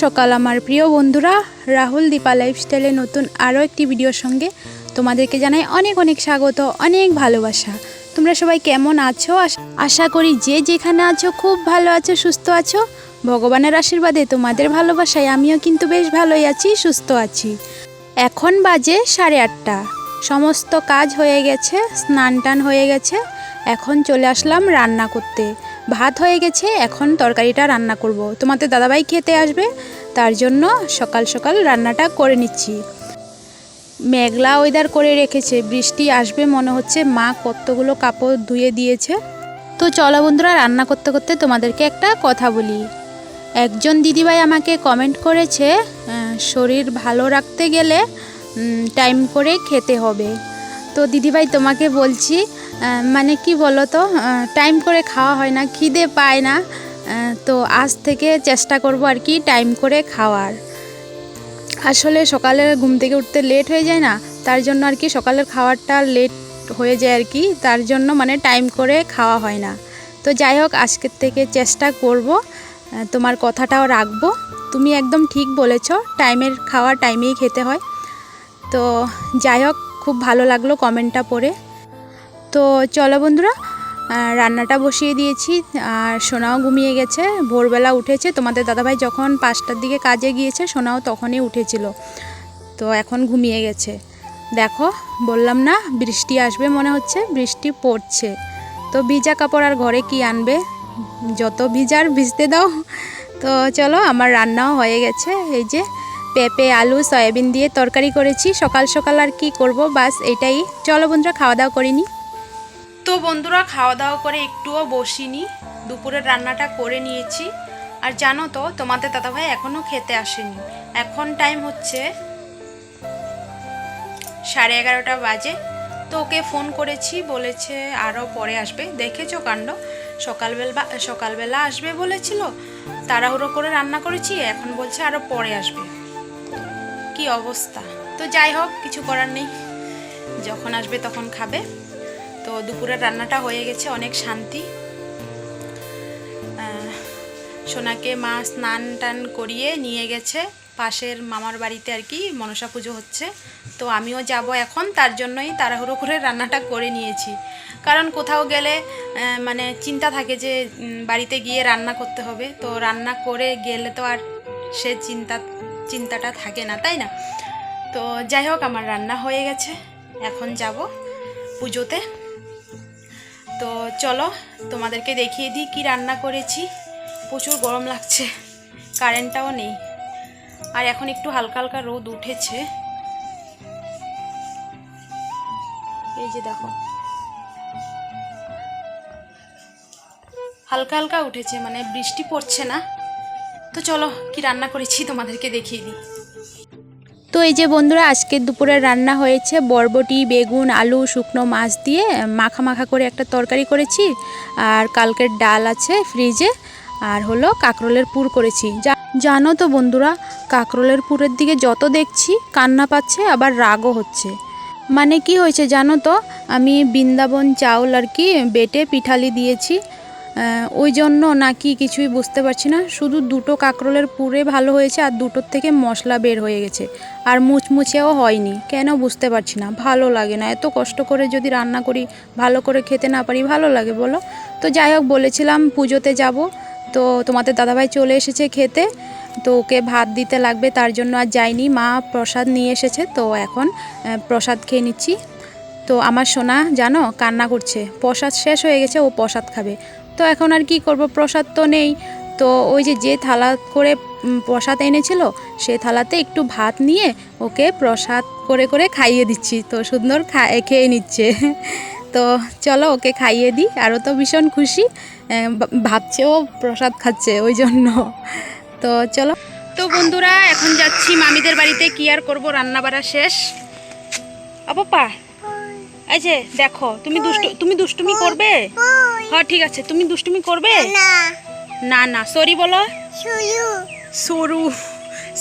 সকাল আমার প্রিয় বন্ধুরা, রাহুল দীপা লাইফস্টাইলে নতুন আরও একটি ভিডিওর সঙ্গে তোমাদেরকে জানাই অনেক অনেক স্বাগত, অনেক ভালোবাসা। তোমরা সবাই কেমন আছো? আশা করি যে যেখানে আছো খুব ভালো আছো, সুস্থ আছো। ভগবানের আশীর্বাদে তোমাদের ভালোবাসায় আমিও কিন্তু বেশ ভালোই আছি, সুস্থ আছি। এখন বাজে 8:30। সমস্ত কাজ হয়ে গেছে, স্নান টান হয়ে গেছে। এখন চলে আসলাম রান্না করতে। ভাত হয়ে গেছে, এখন তরকারিটা রান্না করব। তোমাদের দাদাভাই খেতে আসবে, তার জন্য সকাল সকাল রান্নাটা করে নিচ্ছি। মেঘলা ওয়েদার করে রেখেছে, বৃষ্টি আসবে মনে হচ্ছে। মা কতগুলো কাপড় ধুয়ে দিয়েছে। তো চলো বন্ধুরা, রান্না করতে করতে তোমাদেরকে একটা কথা বলি। একজন দিদিভাই আমাকে কমেন্ট করেছে, শরীর ভালো রাখতে গেলে টাইম করে খেতে হবে। তো দিদিভাই তোমাকে বলছি, মানে কি বলো তো, টাইম করে খাওয়া হয় না, খিদে পায় না। তো আজ থেকে চেষ্টা করব আর কি টাইম করে খাওয়ার। আসলে সকালে ঘুম থেকে উঠতে লেট হয়ে যায় না, তার জন্য আর কি সকালের খাওয়ারটা লেট হয়ে যায় আর কি, তার জন্য মানে টাইম করে খাওয়া হয় না। তো যাই হোক, আজকের থেকে চেষ্টা করব, তোমার কথাটাও রাখবো। তুমি একদম ঠিক বলেছ, টাইমের খাওয়া টাইমেই খেতে হয়। তো যাই হোক, খুব ভালো লাগলো কমেন্টটা পড়ে। তো চলো বন্ধুরা, রান্নাটা বসিয়ে দিয়েছি। আর সোনাও ঘুমিয়ে গেছে, ভোরবেলা উঠেছে। তোমাদের দাদাভাই যখন 5টার দিকে কাজে গিয়েছে, সোনাও তখনই উঠেছিল। তো এখন ঘুমিয়ে গেছে। দেখো, বললাম না বৃষ্টি আসবে মনে হচ্ছে, বৃষ্টি পড়ছে। তো ভিজা কাপড় আর ঘরে কি আনবে, যত ভিজার ভিজতে দাও। তো চলো, আমার রান্নাও হয়ে গেছে। এই যে পেঁপে, আলু, সয়াবিন দিয়ে তরকারি করেছি। সকাল সকাল আর কি করব, বাস এটাই। চলো বন্ধুরা, খাওয়া দাওয়া করিনি। তো বন্ধুরা, খাওয়া দাওয়া করে একটুও বসিনি, দুপুরের রান্নাটা করে নিয়েছি। আর জানো তো, তোমাদের দাদাভাই এখনও খেতে আসেনি। এখন টাইম হচ্ছে 11:30 বাজে। তো ওকে ফোন করেছি, বলেছে আরও পরে আসবে। দেখেছো কাণ্ড, সকালবেলা আসবে বলেছিল, তাড়াহুড়ো করে রান্না করেছি, এখন বলছে আরও পরে আসবে। কি অবস্থা! তো যাই হোক, কিছু করার নেই, যখন আসবে তখন খাবে। তো দুপুরের রান্নাটা হয়ে গেছে, অনেক শান্তি। সোনাকে মা স্নান টান করিয়ে নিয়ে গেছে পাশের মামার বাড়িতে আর কি, মনসা পুজো হচ্ছে। তো আমিও যাব এখন, তার জন্যই তাড়াহুড়ো করে রান্নাটা করে নিয়েছি। কারণ কোথাও গেলে মানে চিন্তা থাকে যে বাড়িতে গিয়ে রান্না করতে হবে। তো রান্না করে গেলে তো আর সে চিন্তাটা থাকে না, তাই না? তো যাই হোক, আমার রান্না হয়ে গেছে, এখন যাব পুজোতে। তো চলো তোমাদেরকে দেখিয়ে দিই কি রান্না করেছি। প্রচুর গরম লাগছে, কারেন্টটাও নেই। আর এখন একটু হালকা হালকা রোদ উঠেছে, এই যে দেখো, হালকা হালকা উঠেছে, মানে বৃষ্টি পড়ছে না। তো চলো কি রান্না করেছি তোমাদেরকে দেখিয়ে দিই। তো এই যে বন্ধুরা, আজকের দুপুরের রান্না হয়েছে বরবটি, বেগুন, আলু, শুকনো মাছ দিয়ে মাখা মাখা করে একটা তরকারি করেছি। আর কালকের ডাল আছে ফ্রিজে। আর হলো কাঁকরোলের পুর করেছি। জানো তো বন্ধুরা, কাঁকরোলের পুরের দিকে যত দেখছি কান্না পাচ্ছে, আবার রাগও হচ্ছে। মানে কি হয়েছে জানো তো, আমি বৃন্দাবন চাউল আর কি বেটে পিঠালি দিয়েছি, ওই জন্য নাকি কিছুই বুঝতে পারছি না। শুধু দুটো কাঁকরোলের পুরে ভালো হয়েছে, আর দুটোর থেকে মশলা বের হয়ে গেছে। আর মুচমুচেও হয়নি, কেন বুঝতে পারছি না। ভালো লাগে না, এত কষ্ট করে যদি রান্না করি, ভালো করে খেতে না পারি, ভালো লাগে বলো? তো যাই হোক, বলেছিলাম পুজোতে যাব। তো তোমাদের দাদাভাই চলে এসেছে খেতে, তো ওকে ভাত দিতে লাগবে, তার জন্য আর যাইনি। মা প্রসাদ নিয়ে এসেছে, তো এখন প্রসাদ খেয়ে নিচ্ছি। তো আমার সোনা জানো কান্না করছে, প্রসাদ শেষ হয়ে গেছে, ও প্রসাদ খাবে। তো এখন আর কি করব, প্রসাদ তো নেই। তো ওই যে থালা করে প্রসাদ এনেছিল, সেই থালাতে একটু ভাত নিয়ে ওকে প্রসাদ করে করে খাইয়ে দিচ্ছি। তো সুন্দর খেয়ে নিচ্ছে। তো চলো ওকে খাইয়ে দিই। আরও তো ভীষণ খুশি, ভাবছে ও প্রসাদ খাচ্ছে, ওই জন্য। তো চলো। তো বন্ধুরা, এখন যাচ্ছি মামিদের বাড়িতে। কি আর করবো, রান্না বাড়া শেষ। আপা, এই যে দেখো, তুমি দুষ্টুমি করবে? হ্যাঁ ঠিক আছে, তুমি দুষ্টুমি করবে না? না সরি বলো, সরু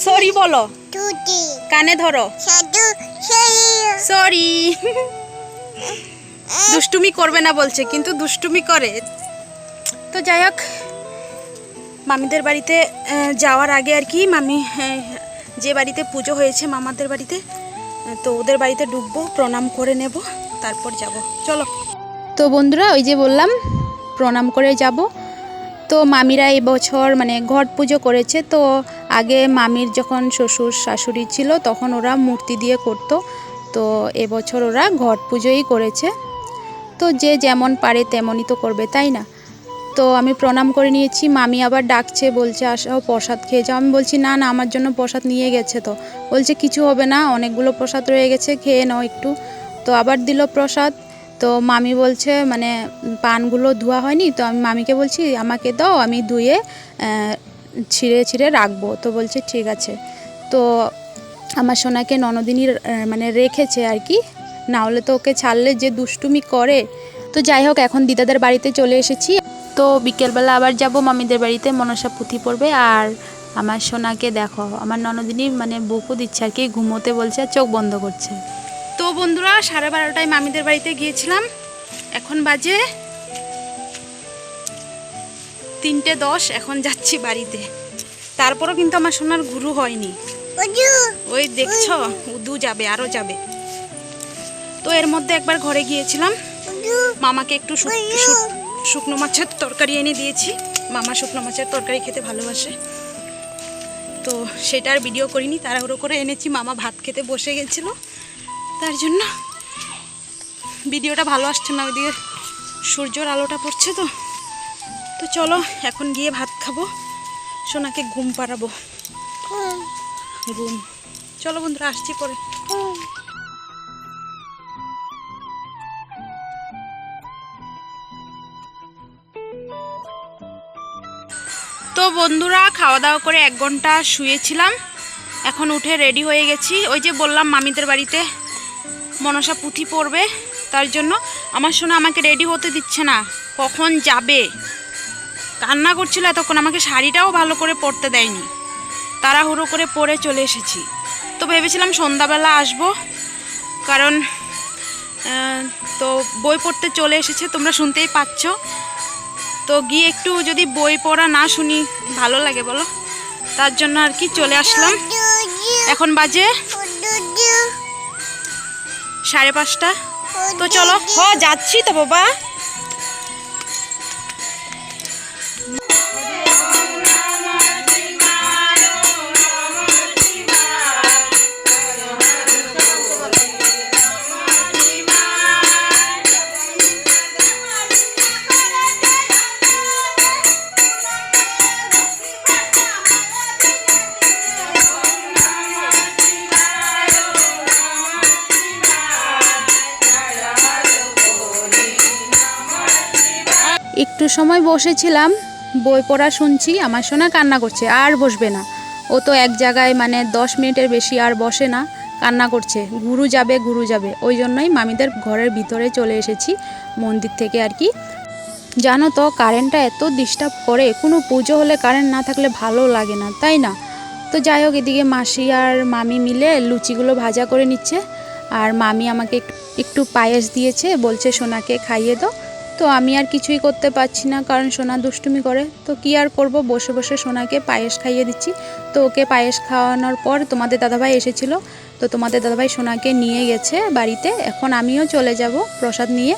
সরি বলো, কানে ধরো, সরি। দুষ্টুমি করবে না বলছে, কিন্তু দুষ্টুমি করে। তো যাই হোক, মামিদের বাড়িতে যাওয়ার আগে আর কি মামি যে বাড়িতে পুজো হয়েছে মামাদের বাড়িতে, তো ওদের বাড়িতে ঢুকবো, প্রণাম করে নেব, তারপর যাব। চলো। তো বন্ধুরা ওই যে বললাম প্রণাম করে যাব। তো মামিরা এবছর মানে ঘট পুজো করেছে। তো আগে মামির যখন শ্বশুর শাশুড়ি ছিল তখন ওরা মূর্তি দিয়ে করতো, তো এবছর ওরা ঘট পুজোই করেছে। তো যে যেমন পারে তেমনই তো করবে, তাই না? তো আমি প্রণাম করে নিয়েছি। মামি আবার ডাকছে, বলছে আসো প্রসাদ খেয়ে যাও। আমি বলছি না না, আমার জন্য প্রসাদ নিয়ে গেছে। তো বলছে কিছু হবে না, অনেকগুলো প্রসাদ রয়ে গেছে, খেয়ে নাও একটু। তো আবার দিল প্রসাদ। তো মামি বলছে মানে পানগুলো ধোয়া হয়নি, তো আমি মামিকে বলছি আমাকে দাও, আমি ধুয়ে ছিঁড়ে ছিঁড়ে রাখবো। তো বলছে ঠিক আছে। তো আমার সোনাকে ননদিনীর মানে রেখেছে আর কি, না হলে তো ওকে ছাড়লে যে দুষ্টুমি করে। তো যাই হোক, এখন দিদাদের বাড়িতে চলে এসেছি। তো বিকেলবেলা আবার যাব মামিদের বাড়িতে, মনসা পুঁথি পড়বে। আর আমার সোনাকে দেখো, আমার ননদিনী মানে বুকও দিচ্ছে আর কি, ঘুমোতে বলছে, চোখ বন্ধ করছে। তো বন্ধুরা 12:30টায় মামিদের বাড়িতে গিয়েছিলাম, এখন বাজে 3:10, এখন যাচ্ছি বাড়িতে। তারপরও কিন্তু আমার সোনার গুরু হয়নি, ওই দেখছো উদু যাবে, আরও যাবে। তো এর মধ্যে একবার ঘরে গিয়েছিলাম, মামাকে একটু শুকনো মাছের তরকারি এনে দিয়েছি। মামা শুকনো মাছের তরকারি খেতে ভালোবাসে, তো সেটা আর ভিডিও করিনি, তাড়াহুড়ো করে এনেছি। মামা ভাত খেতে বসে গেছিল, তার জন্য ভিডিওটা ভালো আসছে না, ওইদিকে সূর্যের আলোটা পড়ছে। তো তো চলো এখন গিয়ে ভাত খাবো, সোনাকে ঘুম পাড়াবো। ঘুম। চলো বন্ধুরা, আসছি পরে। তো বন্ধুরা খাওয়া দাওয়া করে 1 ঘন্টা শুয়েছিলাম, এখন উঠে রেডি হয়ে গেছি। ওই যে বললাম মামিদের বাড়িতে মনসা পুঁথি পড়বে, তার জন্য আমার সোনা আমাকে রেডি হতে দিচ্ছে না, কখন যাবে কান্না করছিল এতক্ষণ, আমাকে শাড়িটাও ভালো করে পরতে দেয়নি, তাড়াহুড়ো করে পরে চলে এসেছি। তো ভেবেছিলাম সন্ধ্যাবেলা আসবো, কারণ তো বই পড়তে চলে এসেছে, তোমরা শুনতেই পাচ্ছ। তো গিয়ে একটু যদি বই পড়া না শুনি ভালো লাগে বলো, তার জন্য আর কি চলে আসলাম। এখন বাজে 5:30। তো চলো, যাচ্ছি তো বাবা। একটু সময় বসেছিলাম, বই পড়া শুনছি, আমার সোনা কান্না করছে, আর বসবে না। ও তো এক জায়গায় মানে 10 মিনিটের বেশি আর বসে না, কান্না করছে, গুরু যাবে গুরু যাবে। ওই জন্যই মামিদের ঘরের ভিতরে চলে এসেছি মন্দির থেকে আর কি। জানো তো কারেন্টটা এত ডিস্টার্ব করে, কোনো পুজো হলে কারেন্ট না থাকলে ভালো লাগে না, তাই না? তো যাই হোক, এদিকে মাসি আর মামি মিলে লুচিগুলো ভাজা করে নিচ্ছে, আর মামি আমাকে একটু পায়েস দিয়েছে, বলছে সোনাকে খাইয়ে দাও। তো আমি আর কিছুই করতে পারছি না, কারণ সোনা দুষ্টুমি করে। তো কি আর করব, বসে বসে সোনাকে পায়েস খাইয়ে দিচ্ছি। তো ওকে পায়েস খাওয়ানোর পর তোমাদের দাদাভাই এসেছিল, তো তোমাদের দাদাভাই সোনাকে নিয়ে গেছে বাড়িতে। এখন আমিও চলে যাব প্রসাদ নিয়ে।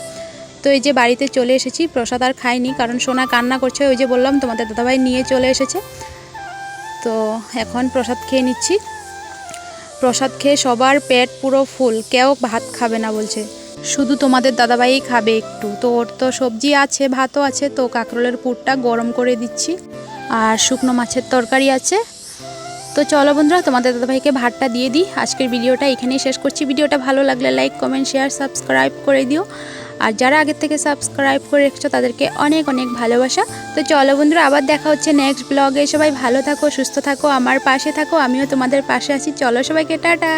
তো এই যে বাড়িতে চলে এসেছি, প্রসাদ আর খাইনি, কারণ সোনা কান্না করছে। ওই যে বললাম তোমাদের দাদাভাই নিয়ে চলে এসেছে, তো এখন প্রসাদ খেয়ে নিচ্ছি। প্রসাদ খেয়ে সবার পেট পুরো ফুল, কেউ ভাত খাবে না বলছে, শুধু তোমাদের দাদাভাই খাবে একটু। তো ওর তো সবজি আছে, ভাতও আছে, তো কাঁকরোলের পুরটা গরম করে দিচ্ছি, আর শুকনো মাছের তরকারি আছে। তো চলো বন্ধুরা, তোমাদের দাদাভাইকে ভাতটা দিয়ে দিই। আজকের ভিডিওটা এখানেই শেষ করছি। ভিডিওটা ভালো লাগলে লাইক, কমেন্ট, শেয়ার, সাবস্ক্রাইব করে দিও। আর যারা আগের থেকে সাবস্ক্রাইব করে রেখেছো তাদেরকে অনেক অনেক ভালোবাসা। তো চলো বন্ধুরা, আবার দেখা হচ্ছে নেক্সট ব্লগে। সবাই ভালো থাকো, সুস্থ থাকো, আমার পাশে থাকো, আমিও তোমাদের পাশে আছি। চলো সবাইকে টাটা।